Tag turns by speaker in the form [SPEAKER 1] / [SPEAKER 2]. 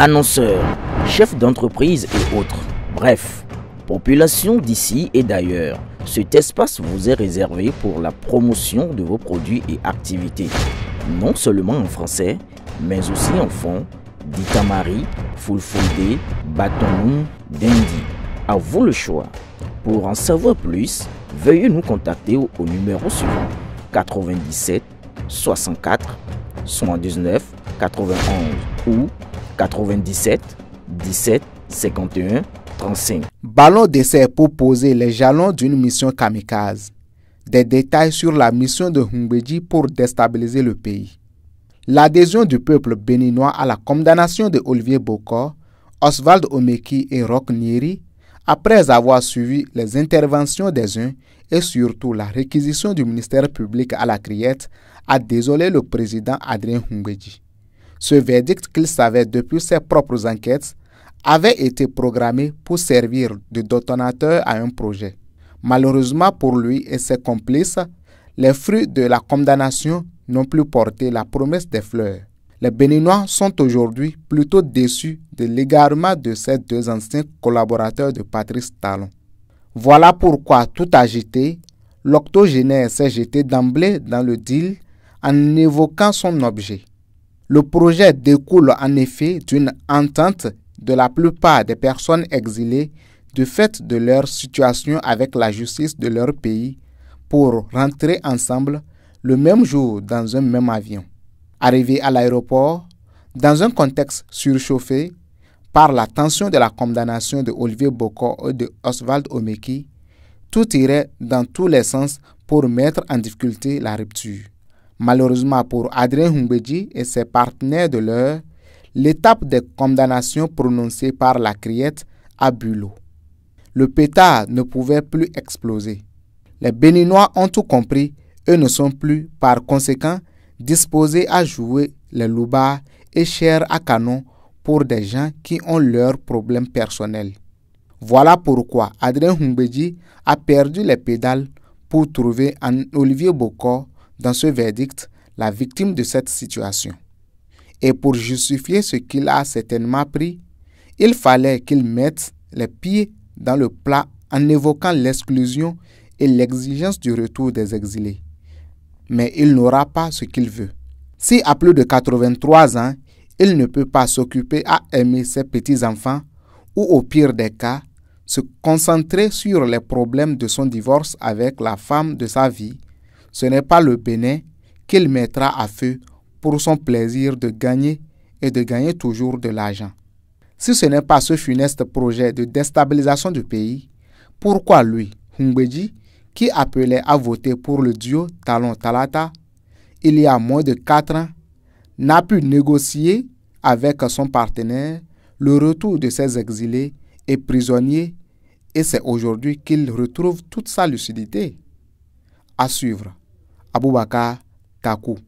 [SPEAKER 1] Annonceurs, chefs d'entreprise et autres. Bref, population d'ici et d'ailleurs. Cet espace vous est réservé pour la promotion de vos produits et activités. Non seulement en français, mais aussi en fond, Ditamari, Fulfulde, Batonou, Dendi. À vous le choix. Pour en savoir plus, veuillez nous contacter au numéro suivant 97 64 79 91 ou 97 17 51 35.
[SPEAKER 2] Ballon d'essai pour poser les jalons d'une mission kamikaze. Des détails sur la mission de Humbedji pour déstabiliser le pays. L'adhésion du peuple béninois à la condamnation de Olivier Bokor, Oswald Omeki et Roch Nyeri, après avoir suivi les interventions des uns et surtout la réquisition du ministère public à la criette, a désolé le président Adrien Humbedji. Ce verdict qu'il savait depuis ses propres enquêtes avait été programmé pour servir de détonateur à un projet. Malheureusement pour lui et ses complices, les fruits de la condamnation n'ont plus porté la promesse des fleurs. Les Béninois sont aujourd'hui plutôt déçus de l'égarement de ces deux anciens collaborateurs de Patrice Talon. Voilà pourquoi, tout agité, l'octogénaire s'est jeté d'emblée dans le deal en évoquant son objet. Le projet découle en effet d'une entente de la plupart des personnes exilées du fait de leur situation avec la justice de leur pays pour rentrer ensemble le même jour dans un même avion. Arrivés à l'aéroport, dans un contexte surchauffé par la tension de la condamnation de Olivier Bokor et de Oswald Omeki, tout irait dans tous les sens pour mettre en difficulté la rupture. Malheureusement pour Adrien Humbedji et ses partenaires de l'heure, l'étape des condamnations prononcées par la criette a bu l'eau. Le pétard ne pouvait plus exploser. Les Béninois ont tout compris et ne sont plus, par conséquent, disposés à jouer les loupards et chair à canon pour des gens qui ont leurs problèmes personnels. Voilà pourquoi Adrien Humbedji a perdu les pédales pour trouver en Olivier Bokor, dans ce verdict, la victime de cette situation. Et pour justifier ce qu'il a certainement pris, il fallait qu'il mette les pieds dans le plat en évoquant l'exclusion et l'exigence du retour des exilés. Mais il n'aura pas ce qu'il veut. Si à plus de 83 ans, il ne peut pas s'occuper à aimer ses petits-enfants ou au pire des cas, se concentrer sur les problèmes de son divorce avec la femme de sa vie, ce n'est pas le Bénin qu'il mettra à feu pour son plaisir de gagner et de gagner toujours de l'argent. Si ce n'est pas ce funeste projet de déstabilisation du pays, pourquoi lui, Humbedji, qui appelait à voter pour le duo Talon-Talata, il y a moins de 4 ans, n'a pu négocier avec son partenaire le retour de ses exilés et prisonniers, et c'est aujourd'hui qu'il retrouve toute sa lucidité. À suivre, Aboubakar Takou.